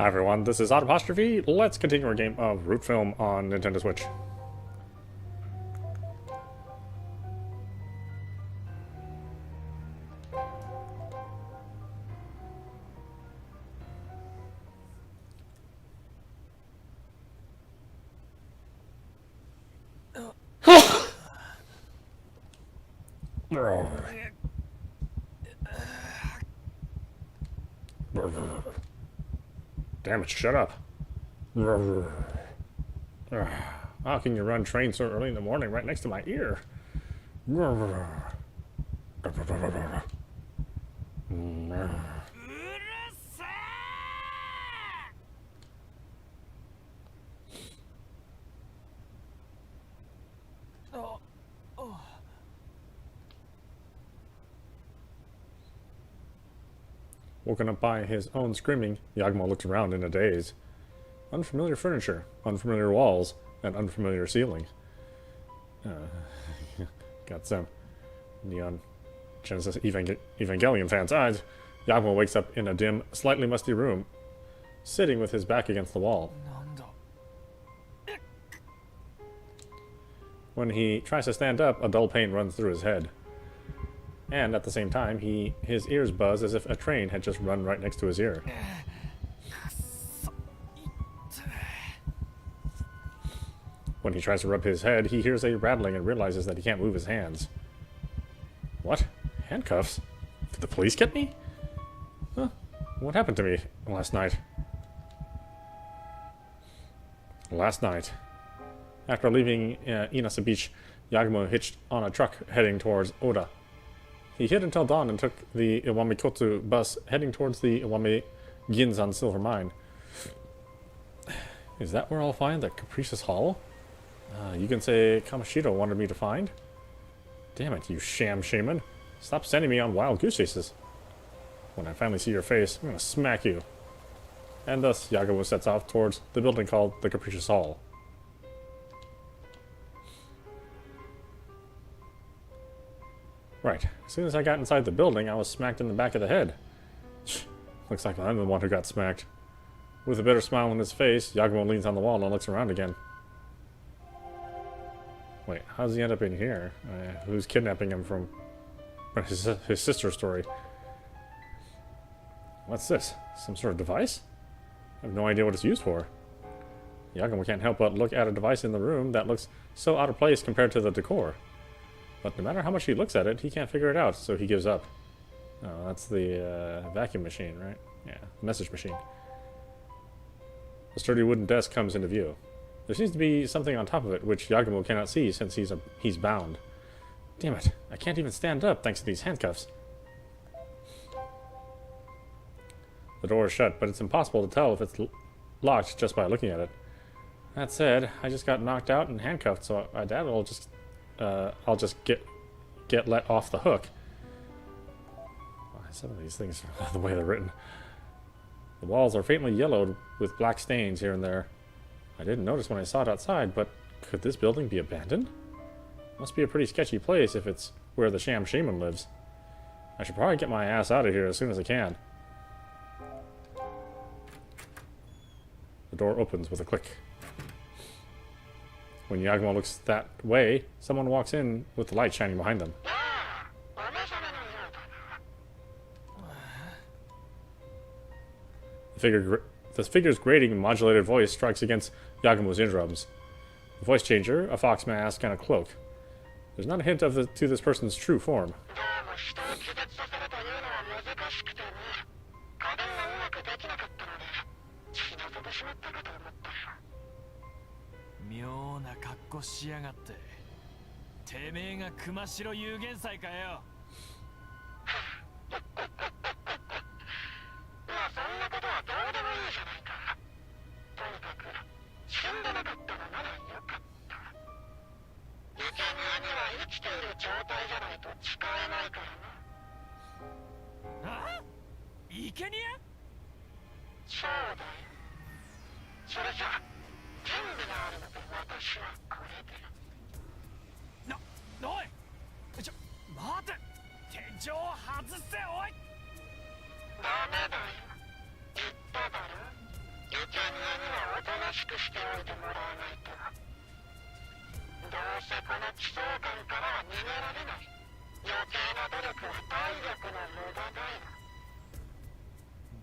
Hi everyone, this is audap. Let's continue our game of Root Film on Nintendo Switch. Damn it, shut up. How can you run trains so early in the morning right next to my ear? Woken up by his own screaming, Yagumo looked around in a daze. Unfamiliar furniture, unfamiliar walls, and unfamiliar ceiling. Got some Neon Genesis Evangelion fans' eyes. Yagumo wakes up in a dim, slightly musty room, sitting with his back against the wall. When he tries to stand up, a dull pain runs through his head. And at the same time, his ears buzz as if a train had just run right next to his ear. When he tries to rub his head, he hears a rattling and realizes that he can't move his hands. What? Handcuffs? Did the police get me? Huh? What happened to me last night? After leaving Inasa Beach, Yagumo hitched on a truck heading towards Oda. He hid until dawn and took the Iwami-Kotsu bus heading towards the Iwami Ginzan silver mine. Is that where I'll find the capricious hall? You can say Kamoshida wanted me to find? Damn it, you sham shaman. Stop sending me on wild goose chases. When I finally see your face, I'm gonna smack you. And thus, Yagumo sets off towards the building called the Capricious Hall. Right. As soon as I got inside the building, I was smacked in the back of the head. Looks like I'm the one who got smacked. With a bitter smile on his face, Yagumo leans on the wall and looks around again. Wait, how does he end up in here? Who's kidnapping him from his sister's story? What's this? Some sort of device? I have no idea what it's used for. Yagumo can't help but look at a device in the room that looks so out of place compared to the decor. But no matter how much he looks at it, he can't figure it out, so he gives up. Oh, that's the vacuum machine, right? Yeah, message machine. A sturdy wooden desk comes into view. There seems to be something on top of it, which Yagumo cannot see since he's bound. Damn it, I can't even stand up thanks to these handcuffs. The door is shut, but it's impossible to tell if it's locked just by looking at it. That said, I just got knocked out and handcuffed, so I doubt I'll just get let off the hook. Some of these things, the way they're written. The walls are faintly yellowed with black stains here and there. I didn't notice when I saw it outside, but could this building be abandoned? Must be a pretty sketchy place if it's where the sham shaman lives. I should probably get my ass out of here as soon as I can. The door opens with a click. When Yagumo looks that way, someone walks in with the light shining behind them. The figure's grating modulated voice strikes against Yagumo's eardrums. The voice changer, a fox mask, and a cloak. There's not a hint to this person's true form.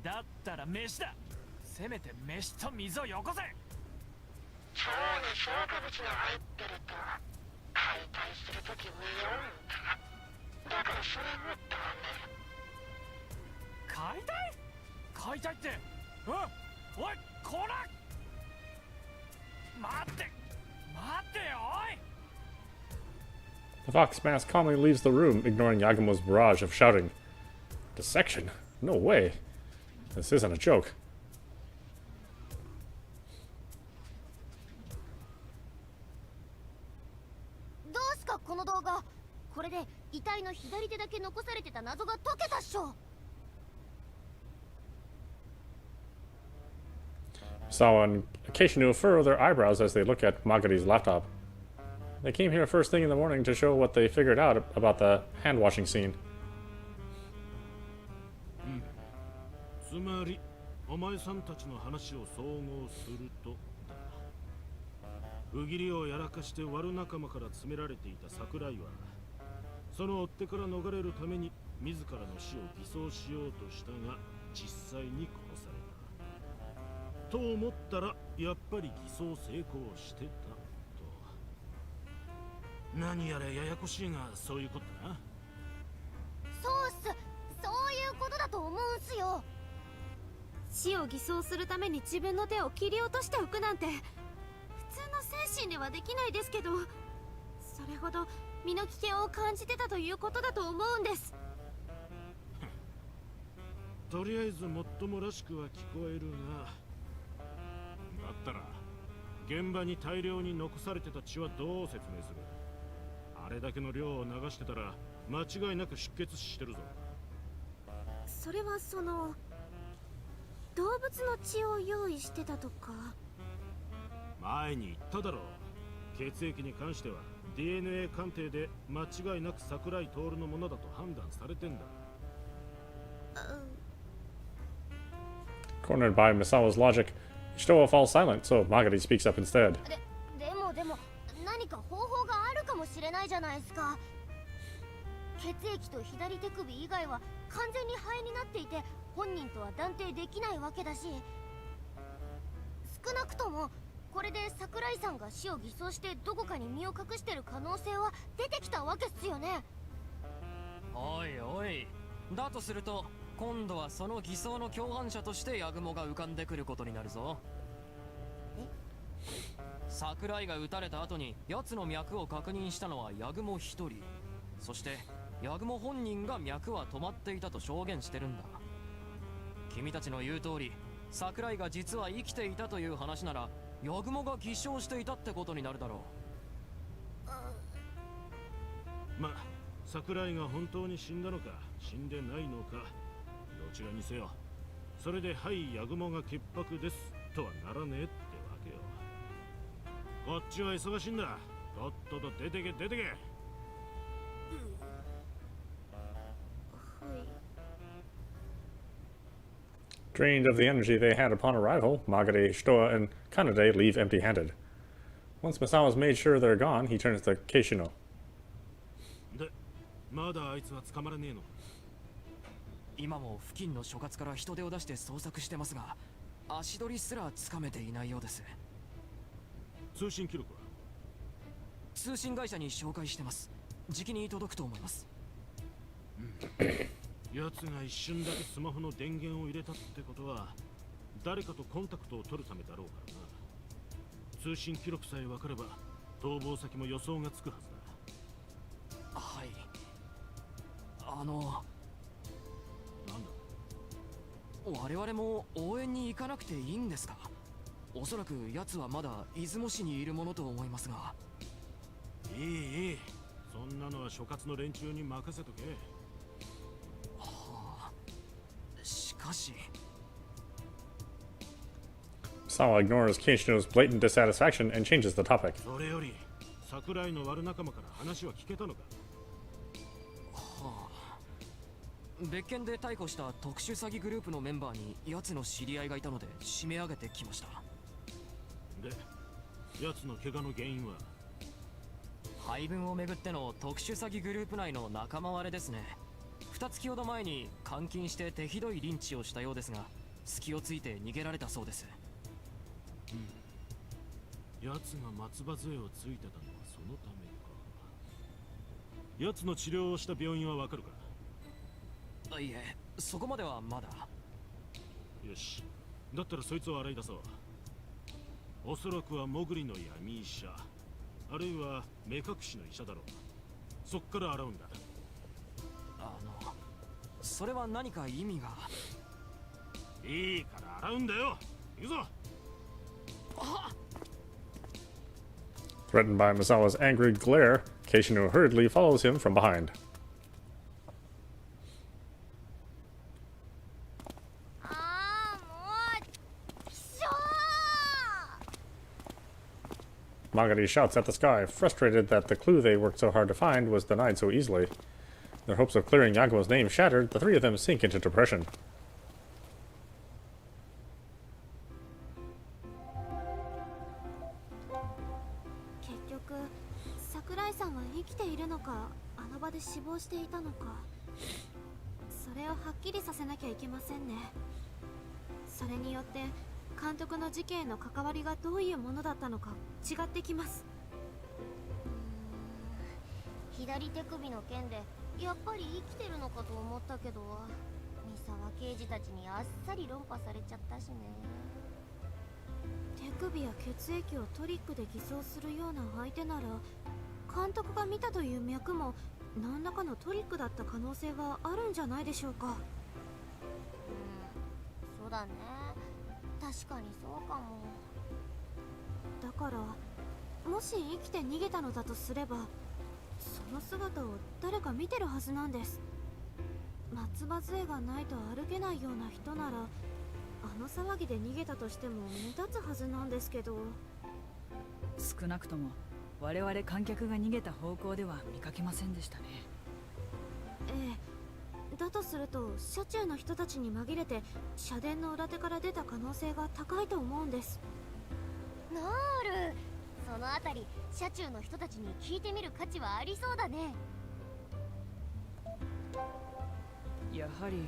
だったら飯だ。せめて飯と水をよこせ。腸に消化物が入ってると解体するとき匂うんだ。だからそれもダメ。解体？解体って、おいこら、待ってよ、おい。 The fox mask calmly leaves the room, ignoring Yagumo's barrage of shouting. Dissection? No way. This isn't a joke. どうすかこの動画。これで遺体の左手だけ残されてた謎が解けたっしょ。Sawa and Keishinu furrow their eyebrows as they look at Magari's laptop. They came here first thing in the morning to show what they figured out about the hand-washing scene. つまりお前さんたちの話を総合するとだ。不義理をやらかして悪仲間から詰められていた桜井はその追っ手から逃れるために自らの死を偽装しようとしたが実際に殺されたと思ったらやっぱり偽装成功してたと。何やらややこしいがそういうことだな。そうっす。そういうことだと思うんすよ。死を偽装するために自分の手を切り落としておくなんて普通の精神ではできないですけど、それほど身の危険を感じてたということだと思うんです。とりあえずもっともらしくは聞こえるが、だったら現場に大量に残されてた血はどう説明する。あれだけの量を流してたら間違いなく出血してるぞ。それはその動物の血を用意してたとか。前に言っただろう。血液に関しては DNA 鑑定で間違いなく桜井徹のものだと判断されてんだ。Cornered by Misawa's logic, Shitoa falls silent, so Magari speaks up instead. でも何か方法があるかもしれないじゃないですか。血液と左手首以外は完全に灰になっていて本人とは断定できないわけだし、少なくともこれで桜井さんが死を偽装してどこかに身を隠してる可能性は出てきたわけっすよね。おいおい、だとすると今度はその偽装の共犯者としてヤグモが浮かんでくることになるぞ。桜井が撃たれた後に奴の脈を確認したのはヤグモ一人。そしてヤグモ本人が脈は止まっていたと証言してるんだ。君たちの言う通り桜井が実は生きていたという話ならヤグモが偽証していたってことになるだろう。ま、桜井が本当に死んだのか死んでないのかどちらにせよ、それではいヤグモが潔白ですとはならねえってわけよ。こっちは忙しいんだ。とっとと出てけ出てけ。Drained of the energy they had upon arrival, Magare, Shitoa, and Kanade leave empty-handed. Once Misawa's made sure they're gone, he turns to Keishino. で、まだあいつは捕まらねえの？今も付近の所轄から人手を出して捜索してますが、足取りすらつかめていないようです。通信記録は？通信会社に紹介してます。じきに届くと思います。奴が一瞬だけスマホの電源を入れたってことは誰かとコンタクトを取るためだろうからな。通信記録さえ分かれば逃亡先も予想がつくはずだ。はい。なんだ？我々も応援に行かなくていいんですか？おそらく奴はまだ出雲市にいるものと思いますが。いい、そんなのは所轄の連中に任せとけ。はあ、しかし。Sawa ignores Keishino's blatant dissatisfaction and changes the topic. それより桜井の悪仲間から話は聞けたのか？はあ、別件で逮捕した特殊詐欺グループのメンバーに奴の知り合いがいたので締め上げてきました。で、奴の怪我の原因は？配分をめぐっての特殊詐欺グループ内の仲間割れですね。2月ほど前に監禁して手ひどいリンチをしたようですが、隙をついて逃げられたそうです。奴が松葉杖をついてたのはそのためか。奴の治療をした病院はわかるか？いえ、そこまではまだ。よし、だったらそいつを洗い出そう。おそらくはモグリの闇医者、あるいは目隠しの医者だろう。そっから洗うんだ。それは何か意味が？いいから洗うんだよ。行くぞ。Threatened by Misawa's angry glare, Keishino hurriedly follows him from behind. ああ、もう、きしょー。 Magari shouts at the sky, frustrated that the clue they worked so hard to find was denied so easily. Their hopes of clearing Yagumo's name shattered, the three of them sink into depression. 結局、桜井さんは生きているのか、あの場で死亡していたのか、それをはっきりさせなきゃいけませんね。それによって監督の事件への関わりがどういうものだったのか違ってきます。左手首の件でやっぱり生きてるのかと思ったけど、三沢刑事たちにあっさり論破されちゃったしね。手首や血液をトリックで偽装するような相手なら、監督が見たという脈も何らかのトリックだった可能性はあるんじゃないでしょうか。そうだね、確かにそうかも。だからもし生きて逃げたのだとすれば、その姿を誰か見てるはずなんです。松葉杖がないと歩けないような人なら、あの騒ぎで逃げたとしても目立つはずなんですけど。少なくとも我々観客が逃げた方向では見かけませんでしたね。ええ、だとすると車中の人たちに紛れて社殿の裏手から出た可能性が高いと思うんです。ノール、そのあたり車中の人たちに聞いてみる価値はありそうだね。やはり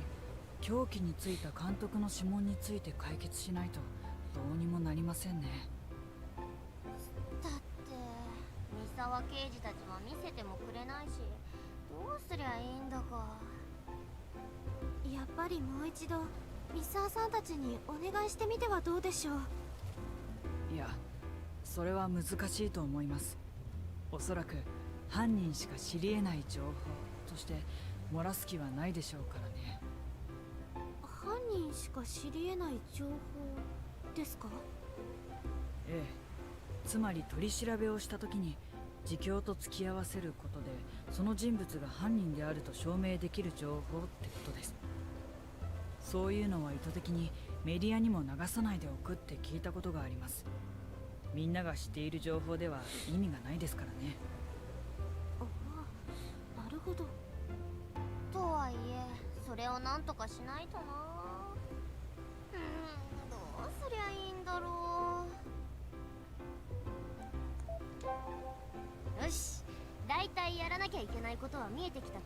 凶器についた監督の指紋について解決しないとどうにもなりませんね。だって三沢刑事たちは見せてもくれないし、どうすりゃいいんだか。やっぱりもう一度三沢さんたちにお願いしてみてはどうでしょう。いや、それは難しいと思います。おそらく犯人しか知り得ない情報として漏らす気はないでしょうからね。犯人しか知り得ない情報ですか？ええ、つまり取り調べをした時に自供と付き合わせることで、その人物が犯人であると証明できる情報ってことです。そういうのは意図的にメディアにも流さないでおくって聞いたことがあります。みんなが知っている情報では意味がないですからね。ああ、なるほど。とはいえそれをなんとかしないとな。どうすりゃいいんだろう。よし、だいたいやらなきゃいけないことは見えてきたか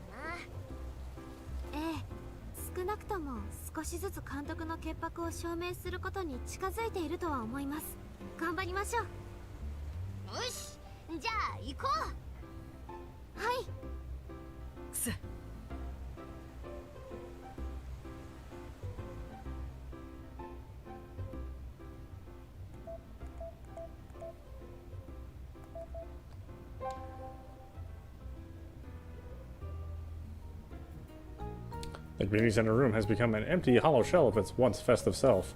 な。ええ、少なくとも少しずつ監督の潔白を証明することに近づいているとは思います。頑張りましょう。よし、じゃあ行こう。はい。すっ、The community center room has become an empty, hollow shell of its once festive self.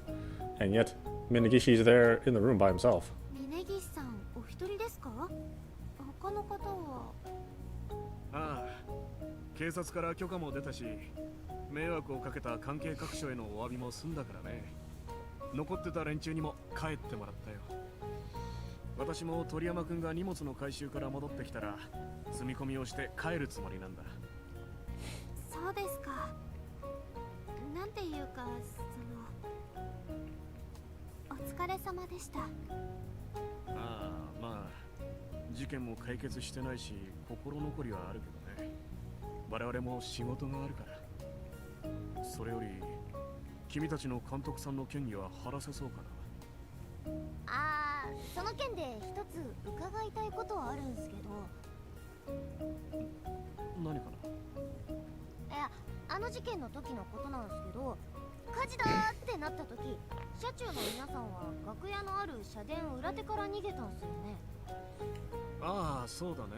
And yet, Minagishi's there in the room by himself. 峯岸さん、お一人ですか？他の方は。ああ、警察から許可も出たし、迷惑をかけた関係各所へのお詫びも済んだからね。残ってた連中にも帰ってもらったよ。私も鳥山くんが荷物の回収から戻ってきたら積み込みをして帰るつもりなんだ。そうですか。ていうか、お疲れ様でした。ああ、まあ事件も解決してないし心残りはあるけどね。我々も仕事があるから。それより君たちの監督さんの嫌疑は晴らせそうかな。ああ、その件で一つ伺いたいことはあるんですけど。何かな。いや、あの事件の時のことなんですけど、火事だーってなった時、車中の皆さんは楽屋のある社殿裏手から逃げたんすよね。ああ、そうだね。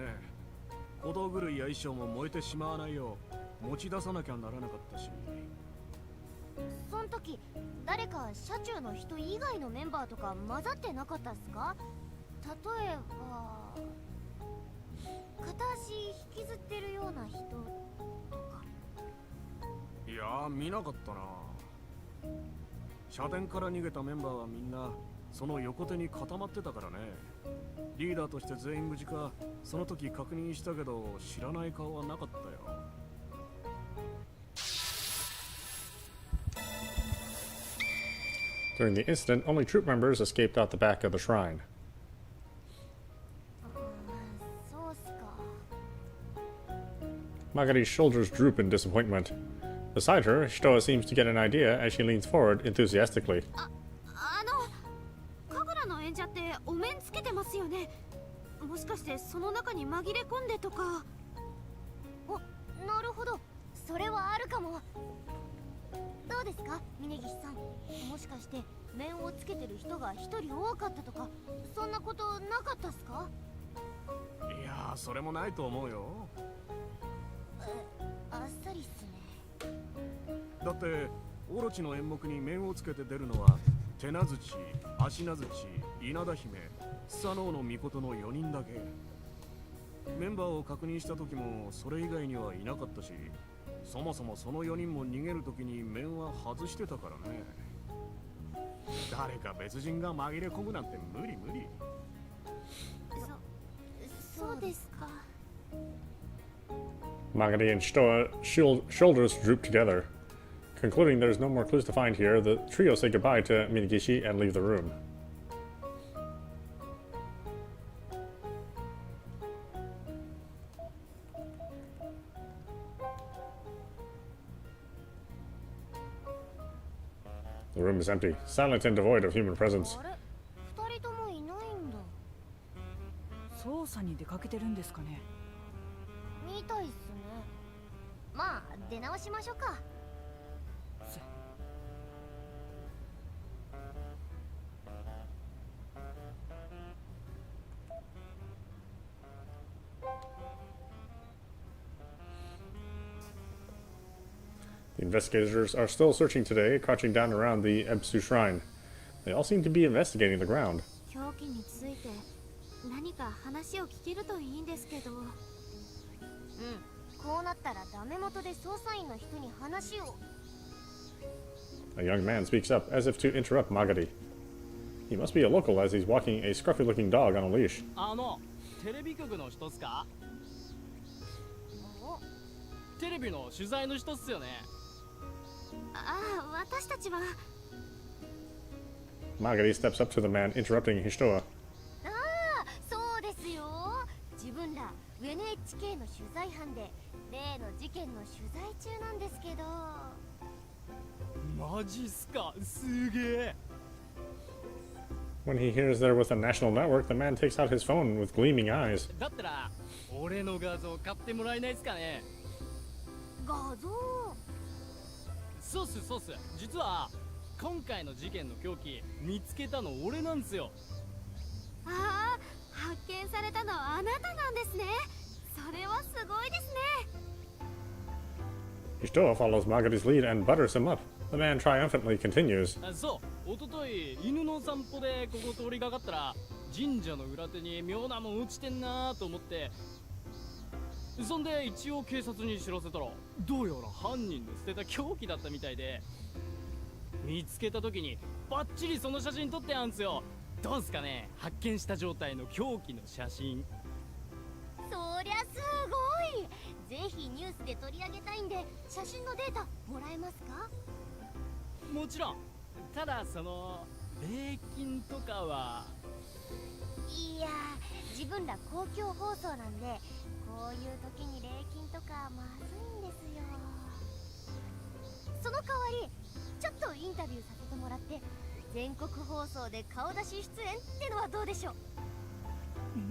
小道具類や衣装も燃えてしまわないよう持ち出さなきゃならなかったし。その時誰か車中の人以外のメンバーとか混ざってなかったっすか？例えば片足引きずってるような人とか。いやー、見なかったな。社殿から逃げたメンバーはみんなその横手に固まってたからね。リーダーとして全員無事かその時確認したけど知らない顔はなかったよ。During the incident, only troop members escaped out the back of the shrine. そうっすか。 Magari's shoulders droop in disappointment. Beside her, Shitoa seems to get an idea as she leans forward enthusiastically. 神楽の演者ってお面つけてますよね。もしかしてその中に紛れ込んでとか。お、なるほど、それはあるかも。どうですか、峯岸さん。もしかして面をつけてる人が一人多かったとか、そんなことなかったっすか？いやー、それもないと思うよ。あっさりっすね。だってオロチの演目に面をつけて出るのは手なづち、足なづち、稲田姫、スサノオノミコトの4人だけ。メンバーを確認した時もそれ以外にはいなかったし、そもそもその4人も逃げる時に面は外してたからね。誰か別人が紛れ込むなんて無理無理。そうですか。 Magari and Shitoa shoulders droop together. Concluding there's no more clues to find here, the trio say goodbye to Minagishi and leave the room. The room is empty, silent and devoid of human presence. あれ、二人ともいないんだ。捜査に出かけてるんですかね。みたいっすね。まあ出直しましょうか。The investigators are still searching today, crouching down around the Ebsu shrine. They all seem to be investigating the ground. 凶器について何か話を聞けるといいんですけど。こうなったらダメ元で捜査員の人に話を。 A young man speaks up, as if to interrupt Magari. He must be a local, as he's walking a scruffy-looking dog on a leash. テレビ局の人っすか？お、テレビの取材の人っすよね。ああ、私たちは。 Magari steps up to the man, interrupting Hishitoa. ああ、そうですよ。自分ら NHK の取材班で例の事件の取材中なんですけど。マジっすか？すげえ。 When he hears they're with a national network, the man takes out his phone with gleaming eyes. だったら俺の画像買ってもらえないっすかね？画像。そうっすそうっす。実は今回の事件の凶器見つけたの俺なんすよ。ああ、発見されたのはあなたなんですね。それはすごいですね。 Hishitoa follows Magari's lead and butters him up. The man triumphantly continues. そう、おととい犬の散歩でここ通りがかったら神社の裏手に妙なもん落ちてんなーと思って、そんで一応警察に知らせたらどうやら犯人の捨てた凶器だったみたいで、見つけた時にバッチリその写真撮ってあんすよ。どうすかね、発見した状態の凶器の写真。そりゃすごい。ぜひニュースで取り上げたいんで写真のデータもらえますか？もちろん。ただその礼金とかは。いやー、自分ら公共放送なんでこういう時に礼金とかまずいんですよ。その代わりちょっとインタビューさせてもらって全国放送で顔出し出演ってのはどうでしょう。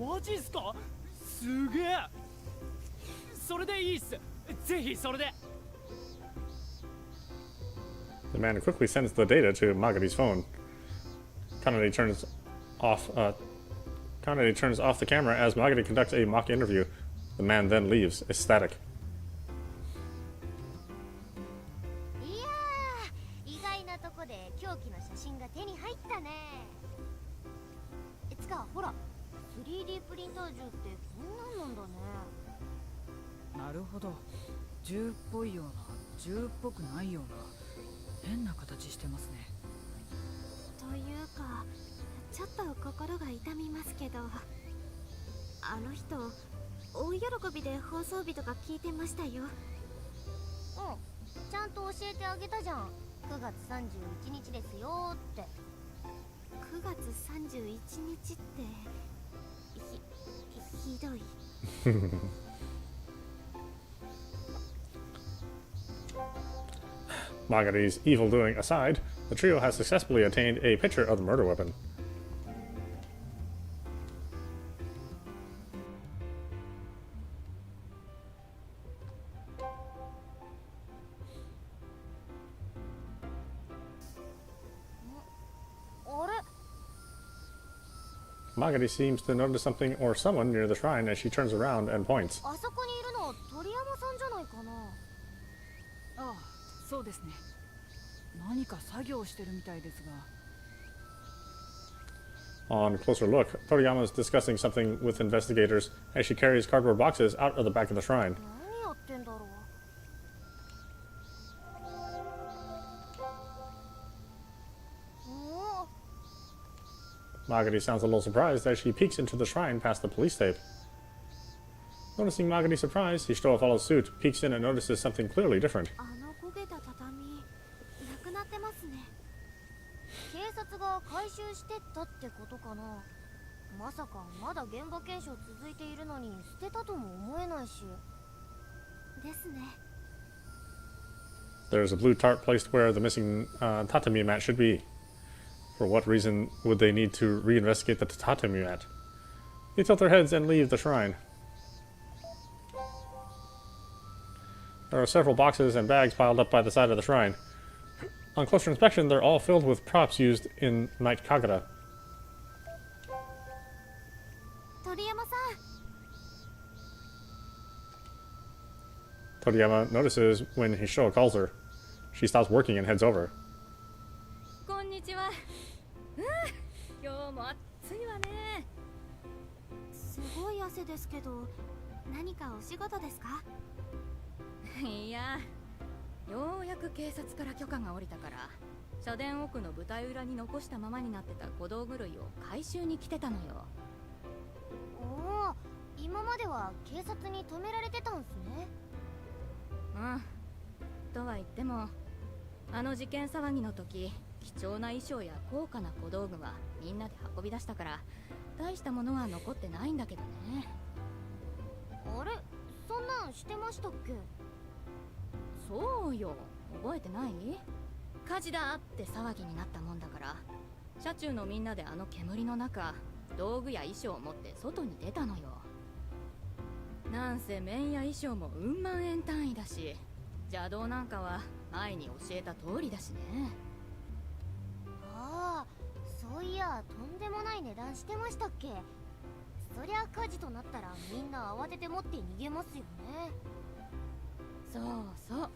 マジっすか？すげえ。それでいいっす。ぜひそれで。 The man quickly sends the data to Magadi's phone. Kanade turns off the camera as Magadi conducts a mock interview. The man then leaves, ecstatic. いやー、意外なとこで狂気の写真が手に入ったね。つかほら 3D プリンター銃ってこんなんなんだね。なるほど。銃っぽいような銃っぽくないような変な形してますね。というかちょっと心が痛みますけど、あの人大喜びで放送日とか聞いてましたよ。うん、ちゃんと教えてあげたじゃん。9月31日ですよって。9月31日ってひどい。Magadi's evil doing aside, the trio has successfully attained a picture of the murder weapon. Magadi seems to notice something or someone near the shrine as she turns around and points. あそこにいるの鳥山さんじゃないかな。ああ、そうですね。何か作業してるみたいですが。 On closer look, Toriyama is discussing something with investigators as she carries cardboard boxes out of the back of the shrine. 何やってんだろう。Magadi sounds a little surprised as she peeks into the shrine past the police tape. Noticing Magadi's surprise, Hishitoa follows suit, peeks in and notices something clearly different. あの焦げた畳なくなってますね。警察が回収してったってことかな。まさかまだ現場検証続いているのに捨てたとも思えないし。ですね。 There's a blue tarp placed where the missing tatami mat should be. For what reason would they need to reinvestigate the tatami mat? They tilt their heads and leave the shrine. There are several boxes and bags piled up by the side of the shrine. On closer inspection, they're all filled with props used in night kagura. 鳥山さん。 Toriyama notices when Hishitoa calls her. She stops working and heads over. こんにちは。今日も暑いわね。すごい汗ですけど、何かお仕事ですか？いや、ようやく警察から許可が下りたから社殿奥の舞台裏に残したままになってた小道具類を回収に来てたのよ。おお、今までは警察に止められてたんすね。うん。とは言ってもあの事件騒ぎの時貴重な衣装や高価な小道具はみんなで運び出したから大したものは残ってないんだけどね。あれ、そんなんしてましたっけ？そうよ、覚えてない？火事だって騒ぎになったもんだから車中のみんなであの煙の中道具や衣装を持って外に出たのよ。なんせ面や衣装もうん万円単位だし邪道なんかは前に教えた通りだしね。ああ、そういやとんでもない値段してましたっけ？そりゃ火事となったらみんな慌てて持って逃げますよね。そうそう、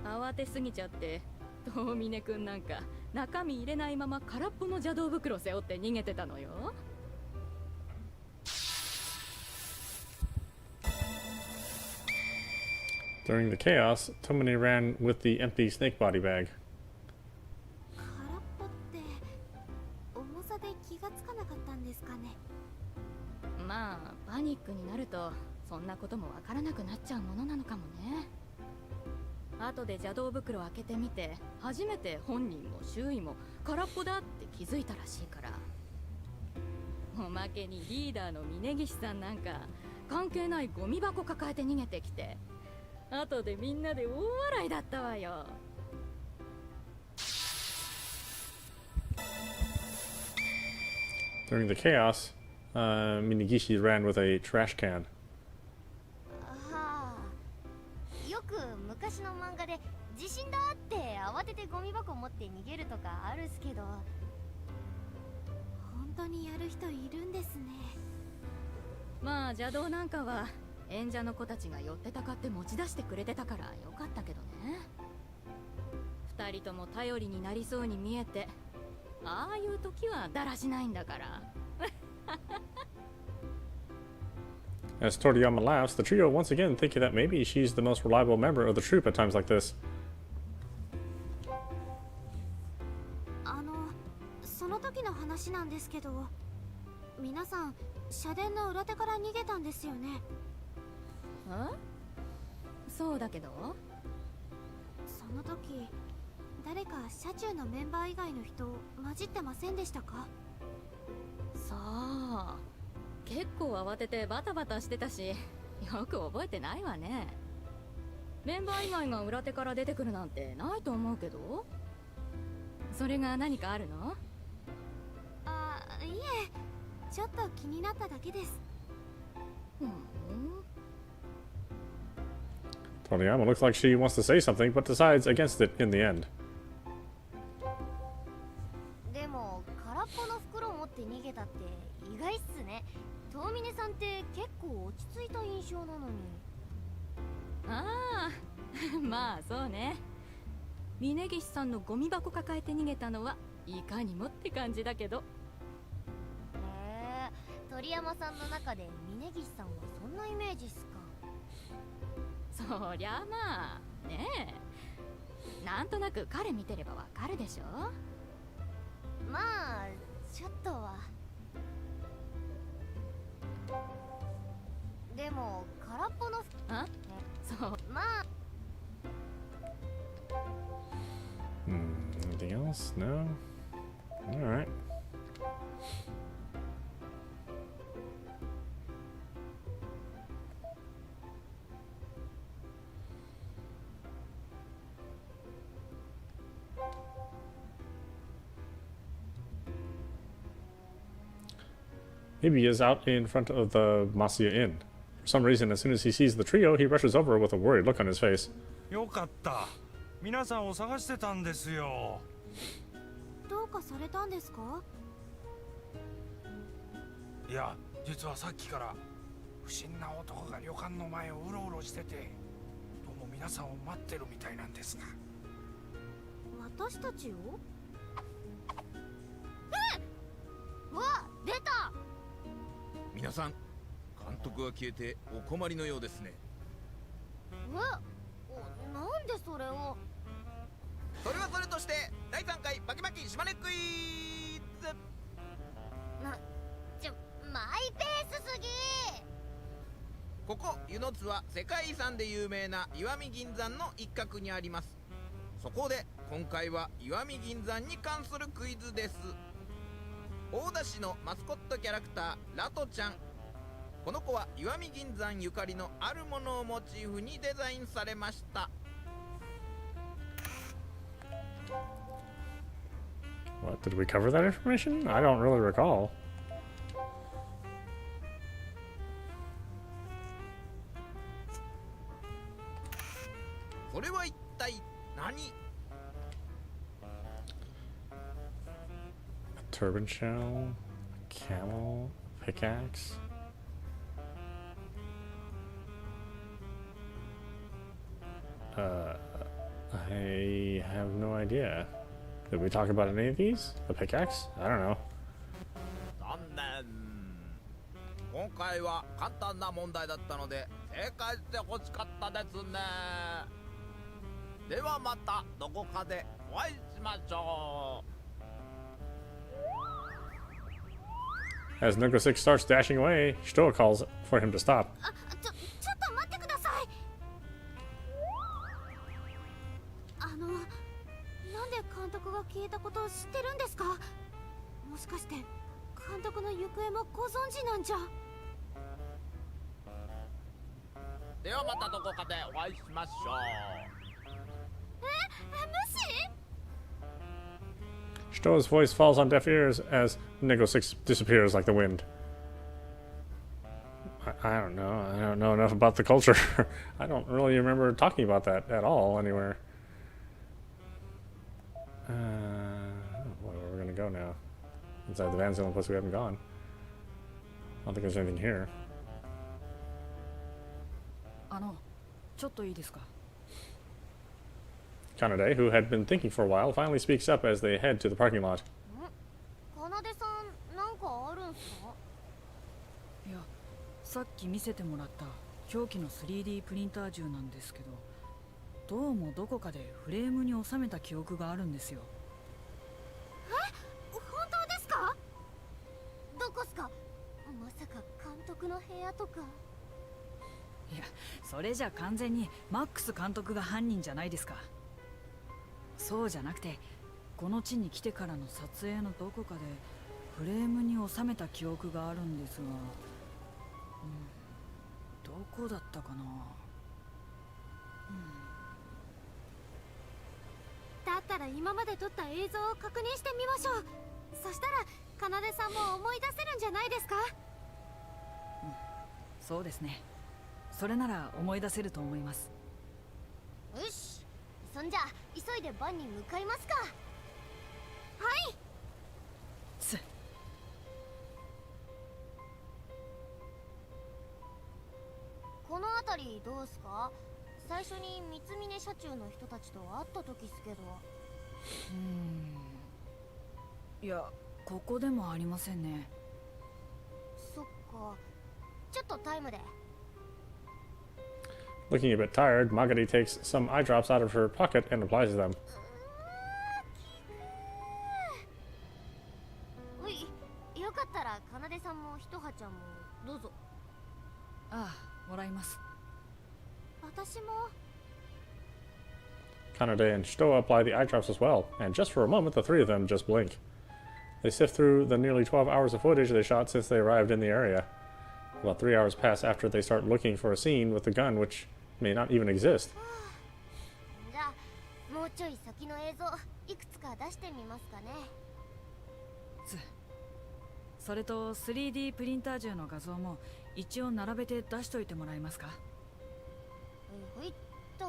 慌てすぎちゃって遠峰くんなんか中身入れないまま空っぽの邪道袋背負って逃げてたのよ。During the chaos, Tomine ran with the empty snake body bag. 空っぽって重さで気がつかなかったんですかね。まあパニックになるとそんなこともわからなくなっちゃうものなのかもね。後で邪道袋開けてみて初めて本人も周囲も空っぽだって気づいたらしいから。おまけにリーダーの峯岸さんなんか関係ないゴミ箱抱えて逃げてきて、後でみんなで大笑いだったわよ。During the chaos, Minagishi ran with a trash can. はあ、よく昔の漫画で地震だって慌ててゴミ箱持って逃げるとかあるっすけど、本当にやる人いるんですね。まあ邪道なんかは演者の子たちが寄ってたかって持ち出してくれてたからよかったけどね。二人とも頼りになりそうに見えて、ああいう時はだらしないんだから。As Toriyama laughs, the trio once again thinking that maybe she's the most reliable member of the troupe at times like this. その時の話なんですけど、皆さん社殿の裏手から逃げたんですよね。そうだけど、その時誰か車中のメンバー以外の人混じってませんでしたか？さあ、結構慌ててバタバタしてたし、よく覚えてないわね。メンバー以外が裏手から出てくるなんてないと思うけど。それが何かあるの？いえ、ちょっと気になっただけです。Toriyama looks like she wants to say something, but decides against it in the end. でも空っぽの袋持って逃げたって意外っすね。遠峰さんって結構落ち着いた印象なのに。ああ、まあそうね。峯岸さんのゴミ箱抱えて逃げたのはいかにもって感じだけど。鳥山さんの中で峯岸さんはそんなイメージっすか？そりゃまあねえ、なんとなく彼見てればわかるでしょ。まあちょっとは。でも空っぽのそうまあ。Anything else? No? Alright. Ibi is out in front of the Masia Inn. For some reason, as soon as he sees the trio, he rushes over with a worried look on his face. よかった。皆さんを探してたんですよ。どうかされたんですか？いや、実はさっきから不審な男が旅館の前をうろうろしてて、どうも皆さんを待ってるみたいなんですが。私たちを？わ、出た！皆さん、監督が消えてお困りのようですね。なんでそれを？それはそれとして第3回バキバキ島根クイズ。マイペースすぎ。ここ湯の津は世界遺産で有名な石見銀山の一角にあります。そこで今回は石見銀山に関するクイズです。大田市のマスコットキャラクターラトちゃん。この子は石見銀山ゆかりのあるものをモチーフにデザインされました。What, did we cover that information? I don't really recall. それは一体何？ A turban shell, a camel, a pickaxe. I have no idea. Did we talk about any of these? A pickaxe? I don't know. 残念。今回は簡単な問題だったので正解してほしかったですね。ではまたどこかでお会いしましょう。 As Nunko 6 starts dashing away, Shitoa calls for him to stop. ちょっと待ってください。なんで監督が消えたことを知ってるんですか？もしかして監督の行方もご存知なんじゃ。ではまたどこかでお会いしましょう。無視？ Stoa's voice falls on deaf ears as Nego 6 disappears like the wind. I don't know. I don't know enough about the culture. I don't really remember talking about that at all anywhere. Where are we gonna go now? Inside the van's the only place we haven't gone. I don't think there's anything here. ちょっといいですか？ Kanade, who had been thinking for a while, finally speaks up as they head to the parking lot. かなでさん、なんかあるんすか？いや、さっき見せてもらった狂気の 3D プリンター銃なんですけど、どうもどこかでフレームに収めた記憶があるんですよ。本当ですか？どこっすか？まさか監督の部屋とか。いや、それじゃ完全にマックス監督が犯人じゃないですか。そうじゃなくて、この地に来てからの撮影のどこかでフレームに収めた記憶があるんですが、どこだったかな。だったら今まで撮った映像を確認してみましょう。そしたらかなでさんも思い出せるんじゃないですか？そうですね。それなら思い出せると思います。よし、そんじゃ急いでバンに向かいますか。はい。この辺りどうすか？最初に三峰社中の人たちと会った時っすけど。いや、ここでもありませんね。そっか。ちょっとタイムで。Looking a bit tired, Magadi takes some eye drops out of her pocket and applies them. おい、よかったらかなでさんもひとはちゃんもどうぞ。ああ、もらいます。私も。Kanade and Stoa apply the eye drops as well, and just for a moment the three of them just blink. They sift through the nearly 12 hours of footage they shot since they arrived in the area. About 3 hours pass after they start looking for a scene with the gun which may not even exist. じゃあもうちょい先の映像いくつか出してみますかね。それと 3D プリンター銃の画像も一応並べて出しといてもらえますか？ほいっと。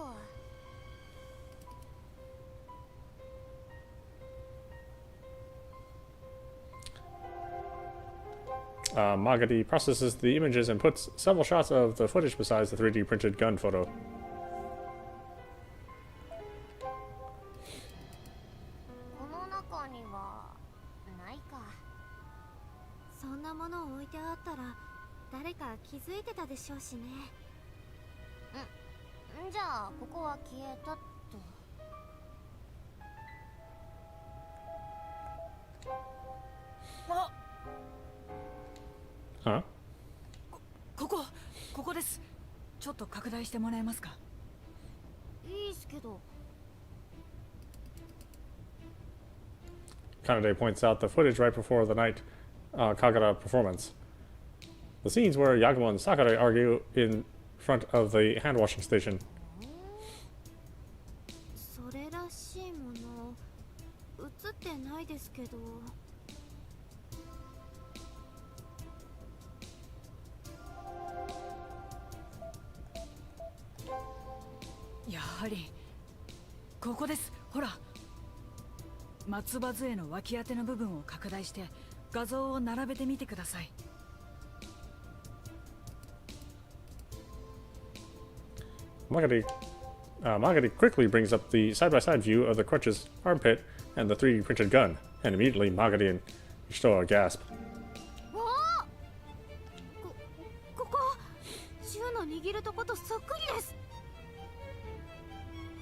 Magadi processes the images and puts several shots of the footage besides the 3D printed gun photo. この中にはないか。そんなものを置いてあったら誰か気づいてたでしょうしね。じゃあここは消えたっと。Huh? ここです。ちょっと拡大してもらえますか？いいっすけど。Kanade points out the footage right before the night Kagura performance. The scenes where Yagumo and Sakura argue in front of the hand washing station. それらしいもの映ってないですけど。やはりここです。ほら、松葉杖の脇当ての部分を拡大して画像を並べてみてください。Magadi quickly brings up the side-by-side view of the crutch's armpit and the 3D printed gun, and immediately Magadi and Stoa gasp. ここ銃の握るとことそっくりです。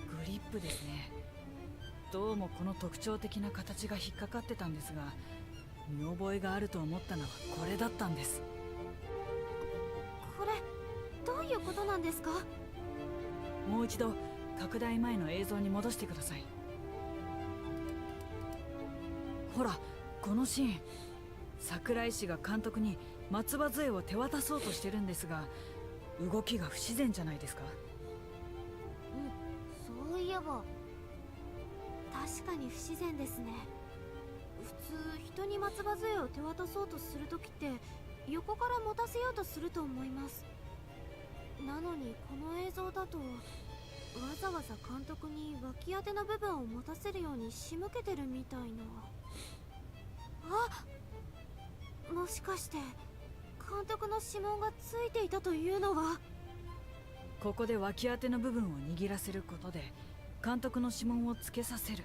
グリップですね。どうもこの特徴的な形が引っかかってたんですが、見覚えがあると思ったのはこれだったんです。これどういうことなんですか？もう一度拡大前の映像に戻してください。ほら、このシーン、桜井氏が監督に松葉杖を手渡そうとしてるんですが、動きが不自然じゃないですか。そういえば確かに不自然ですね。普通人に松葉杖を手渡そうとするときって横から持たせようとすると思います。なのにこの映像だとわざわざ監督に脇当ての部分を持たせるように仕向けてるみたいな。あ、もしかして監督の指紋がついていたというのは。ここで脇当ての部分を握らせることで監督の指紋をつけさせる。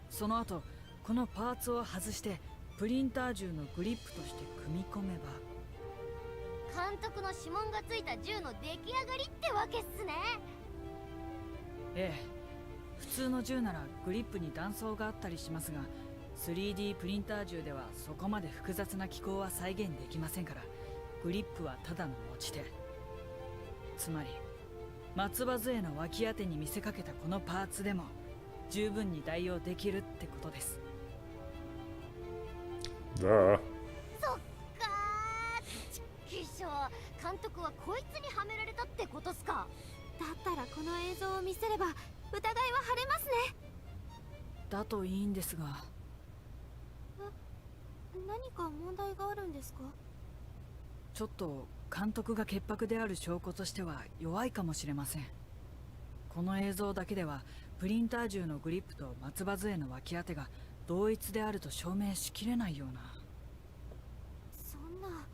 その後このパーツを外してプリンター銃のグリップとして組み込めば、監督の指紋がついた銃の出来上がりってわけっすね。ええ、普通の銃ならグリップに断層があったりしますが、 3D プリンター銃ではそこまで複雑な機構は再現できませんから、グリップはただの持ち手。つまり松葉杖の脇当てに見せかけたこのパーツでも十分に代用できるってことです。Duh. そっかー、ちっきしょう、監督はこいつにはめられたってことっすか。だったらこの映像を見せれば疑いは晴れますね。だといいんですが。何か問題があるんですか。ちょっと監督が潔白である証拠としては弱いかもしれません。この映像だけではプリンター銃のグリップと松葉杖の脇当てが同一であると証明しきれないような。そんな。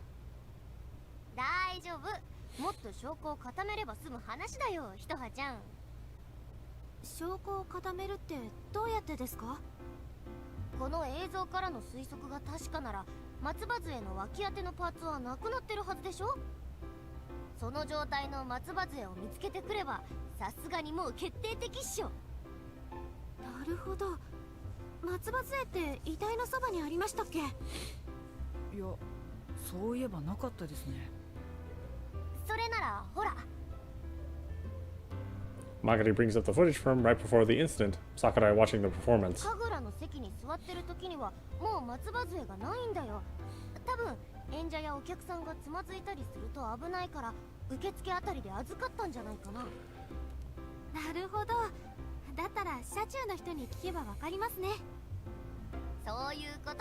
大丈夫、もっと証拠を固めれば済む話だよ、ひとはちゃん。証拠を固めるってどうやってですか。この映像からの推測が確かなら松葉杖の脇当てのパーツはなくなってるはずでしょ。その状態の松葉杖を見つけてくればさすがにもう決定的っしょ。なるほど、松葉杖って遺体のそばにありましたっけ。いや、そういえばなかったですね。それならほら。Magari brings up the footage from right before the incident, Sakurai watching the performance. 神楽の席に座ってる時にはもう松葉杖がないんだよ。多分演者やお客さんがつまずいたりすると危ないから受付あたりで預かったんじゃないかな。なるほど、だったら車中の人に聞けばわかりますね。そういうこと。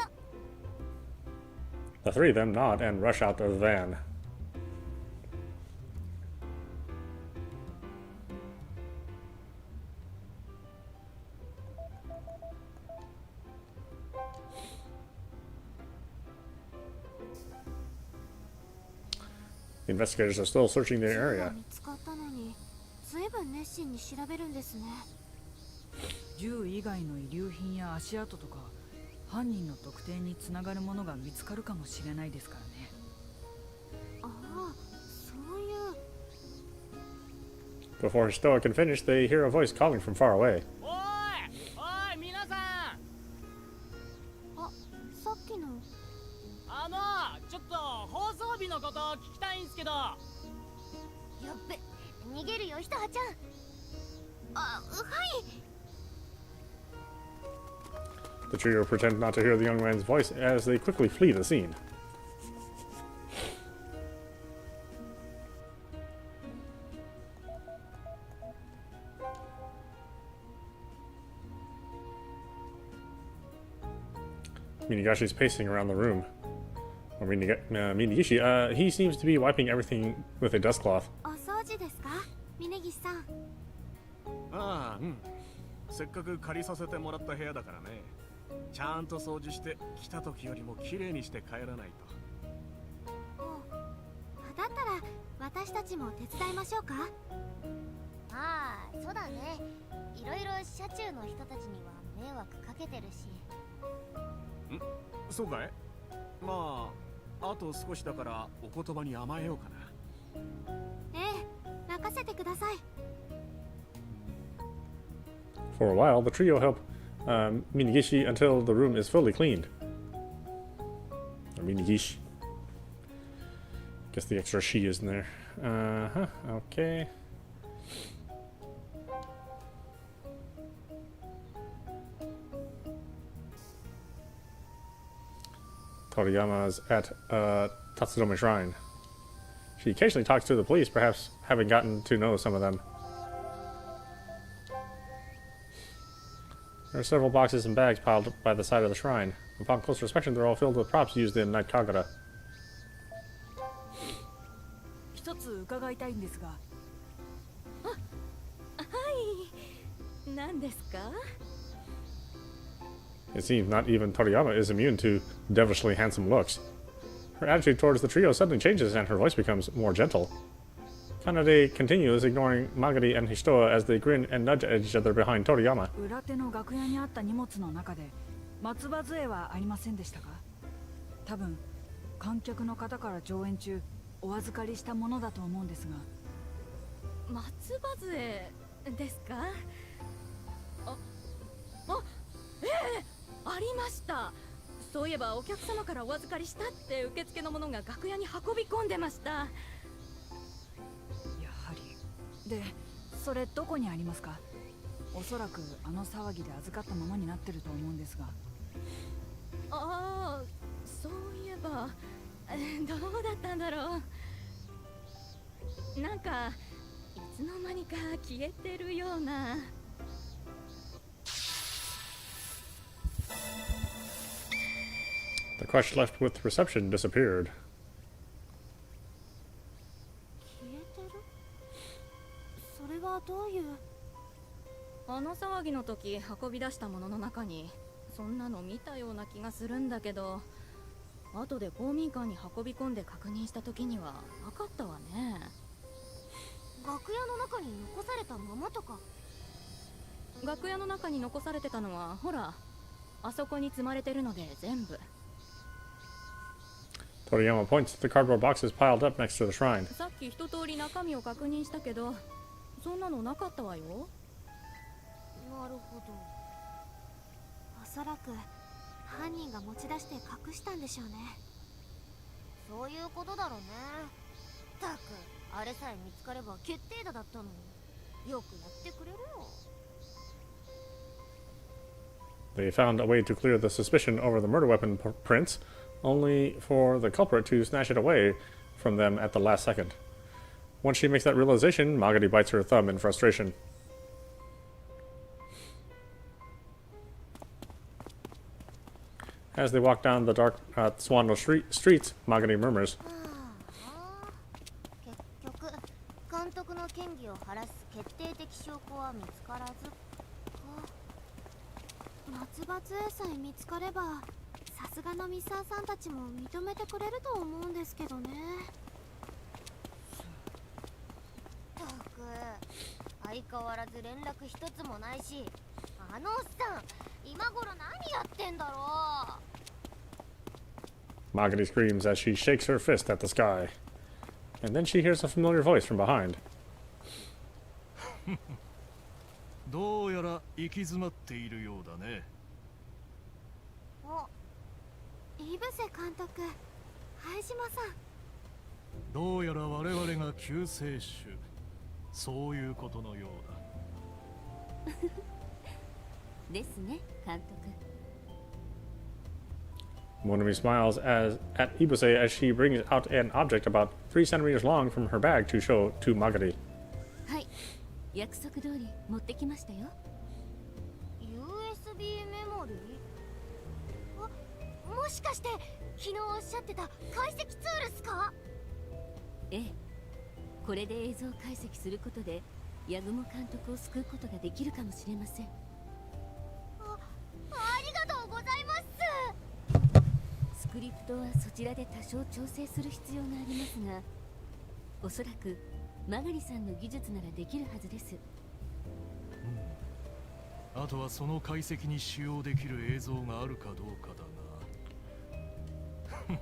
The three of them nod and rush out of the van. The investigators are still searching the area. 見つかったのに随分熱心に調べるんですね。銃以外の遺留品や足跡とか犯人の特定につながるものが見つかるかもしれないですからね。ああ、そういう。 Before Stoa can finish, they hear a voice calling from far away. おいおい皆さん、あ、さっきの。ちょっと放送日のこと聞きたいんすけど。やっべ、逃げるよひとはちゃん。あ、はい。 The trio pretend not to hear the young man's voice as they quickly flee the scene. Minigashi's pacing around the room. Or Minigishi, he seems to be wiping everything with a dust cloth. お掃除ですか、峯岸さん。ああ、うん。せっかく借りさせてもらった部屋だからね。ちゃんと掃除して来た時よりも綺麗にして帰らないと。だったら私たちも手伝いましょうか。ああ、そうだね。いろいろ車中の人たちには迷惑かけてるし。ん？そうかい？まあ、あと少しだからお言葉に甘えようかな。ええ、任せてください。 For a while, the trio help Minigishi until the room is fully cleaned. Or Minigishi. Guess the extra she is in there. Okay. Toriyama is at Tatsudome Shrine. She occasionally talks to the police, perhaps having gotten to know some of them. There are several boxes and bags piled up by the side of the shrine. Upon closer inspection, they're all filled with props used in Night Kagura. 一つ伺いたいんですが。はい何ですか It seems not even Toriyama is immune to devilishly handsome looks. Her attitude towards the trio suddenly changes and her voice becomes more gentle. Kanade continues, ignoring Magari and Hishitoa as they grin and nudge at each other behind Toriyama. 裏手の楽屋にあった荷物の中で松葉杖はありませんでしたか？多分観客の方から上演中お預かりしたものだと思うんですが。松葉杖ですか？ありました。そういえばお客様からお預かりしたって受付の者が楽屋に運び込んでました。やはり。で、それどこにありますか？おそらくあの騒ぎで預かったままになってると思うんですが。ああ、そういえばどうだったんだろう。なんかいつの間にか消えてるような。The crush left with reception disappeared. 消えてる？それはどういう？あの騒ぎの時運び出したものの中にそんなの見たような気がするんだけど、後で公民館に運び込んで確認した時にはなかったわね。楽屋の中に残されたままとか？楽屋の中に残されてたのはほら、あそこに積まれてるので全部。Toriyama points to the cardboard boxes piled up next to the shrine. さっき一通り中身を確認したけど、そんなのなかったわよ。なるほど。おそらく犯人が持ち出して隠したんでしょうね。そういうことだろうね。たく、あれさえ見つかれば決定打だったのに。よくやってくれるよ。They found a way to clear the suspicion over the murder weapon prints, only for the culprit to snatch it away from them at the last second. Once she makes that realization, Magari bites her thumb in frustration. As they walk down the dark Swano streets, Magari murmurs, 結局、監督の嫌疑を晴らす決定的証拠は見つからず。松葉杖さえ見つかれば、さすがのミサーさんたちも認めてくれると思うんですけどね。たく、相変わらず連絡一つもないし、あのおっさん、今頃何やってんだろう。 Magari screams as she shakes her fist at the sky. And then she hears a familiar voice from behind. どうやら行き詰まっているようだね。お、イブセ監督、灰島さん。どうやら我々が救世主、そういうことのようだ。ですね、監督。Monami smiles at Ibuse as she brings out an object about 3 centimeters long from her bag to show to Magari. はい、約束通り持ってきましたよ。USB メモリー？もしかして昨日おっしゃってた解析ツールっすか？ええ、これで映像解析することでヤグモ監督を救うことができるかもしれません。ありがとうございます。スクリプトはそちらで多少調整する必要がありますが、おそらくマガリさんの技術ならできるはずです。あとはその解析に使用できる映像があるかどうかだが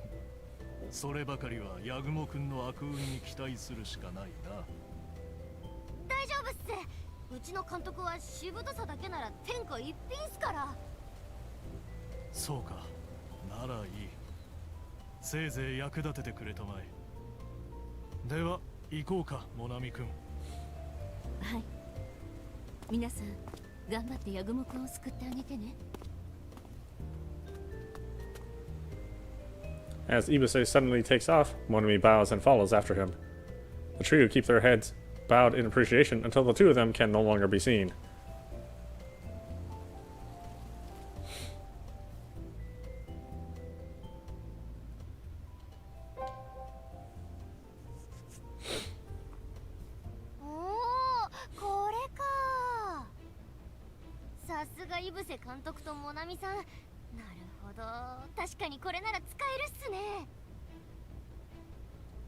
そればかりはヤグモ君の悪運に期待するしかないな。大丈夫っす。うちの監督はしぶとさだけなら天下一品っすから。そうか、ならいい。せいぜい役立ててくれたまえ。では行こうか、モナミ君。はい、皆さん頑張ってヤグモ君を救ってあげてね。As Ibase suddenly takes off, Monami bows and follows after him. The trio keep their heads bowed in appreciation until the two of them can no longer be seen. Oh, これか。さすがイブセ監督とモナミさん。なるほど。確かにこれなら使えるっすね。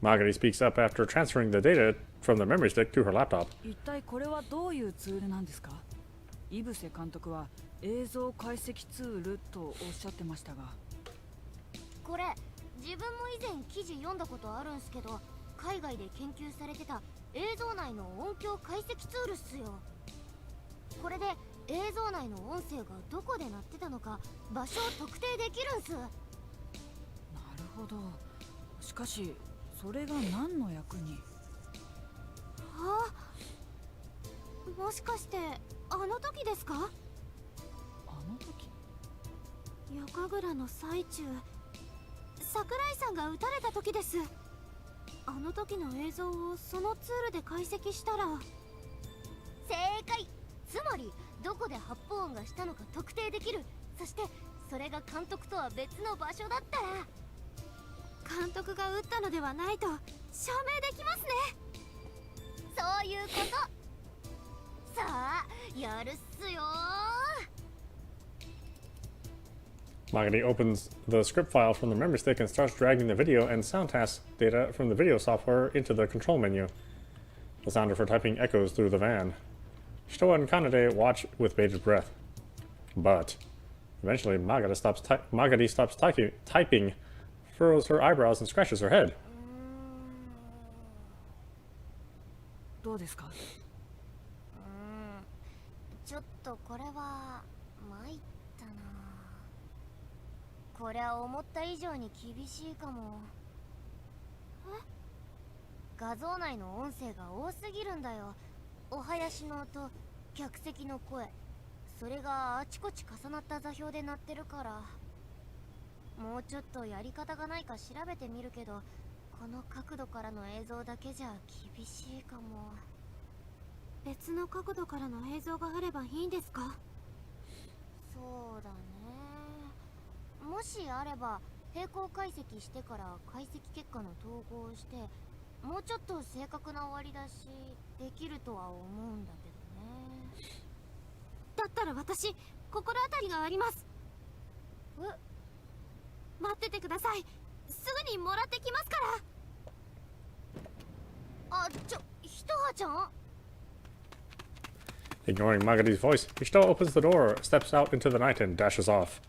Magari speaks up after transferring the data from the memory stick to her laptop. 一体これはどういうツールなんですか？イブセ監督は映像解析ツールとおっしゃってましたが。これ自分も以前記事読んだことあるんすけど、海外で研究されてた映像内の音響解析ツールっすよ。これで映像内の音声がどこで鳴ってたのか場所を特定できるんす。なるほど。しかしそれが何の役に？あ、もしかしてあの時ですか？あの時？夜神楽の最中、桜井さんが撃たれた時です。あの時の映像をそのツールで解析したら。正解。つまりどこで発砲音がしたのか特定できる。そしてそれが監督とは別の場所だったら監督が撃ったのではないと証明できますね。そういうこと。さあやるっすよ。Magari opens the script file from the memory stick and starts dragging the video and sound task data from the video software into the control menu. The sound of her typing echoes through the van. Shitoa and Kanade watch with bated breath. But eventually Magari stops typing, furrows her eyebrows, and scratches her head. どうですか？ちょっとこれは参ったな。これは思った以上に厳しいかも。画像内の音声が多すぎるんだよ。お囃子の音、客席の声、それがあちこち重なった座標で鳴ってるから。もうちょっとやり方がないか調べてみるけど、この角度からの映像だけじゃ厳しいかも。別の角度からの映像があればいいんですか？そうだね。もしあれば並行解析してから解析結果の統合をして、もうちょっと正確な割り出しできるとは思うんだけどね。だったら私心当たりがあります。待っててください。すぐにもらってきますから。あ、ひとはちゃん。Ignoring Magari's voice, Hishito opens the door, steps out into the night, and dashes off.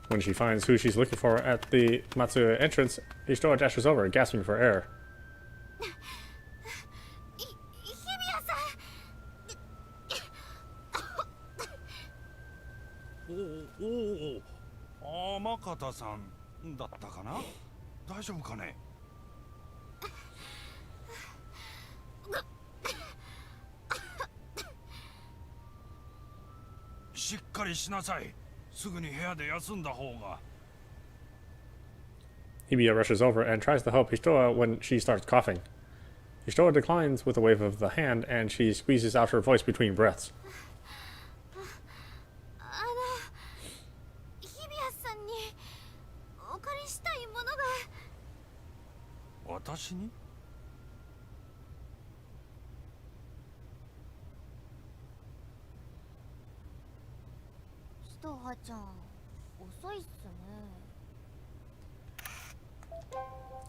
When she finds who she's looking for at the Matsuya entrance, Hishito dashes over, gasping for air. おお、天方さんだったかな？大丈夫かね？しっかりしなさい。すぐに部屋で休んだ方が。Hibiya rushes over and tries to help Hishitoa when she starts coughing. Hishitoa declines with a wave of the hand, and she squeezes out her voice between breaths. 日比谷さんにお借りしたいものが。私に？ひとはちゃん、遅いっすね。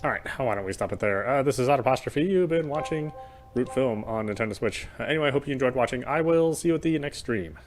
Alright, why don't we stop it there? This is Audapostrophe. You've been watching Root Film on Nintendo Switch. Anyway, I hope you enjoyed watching. I will see you at the next stream.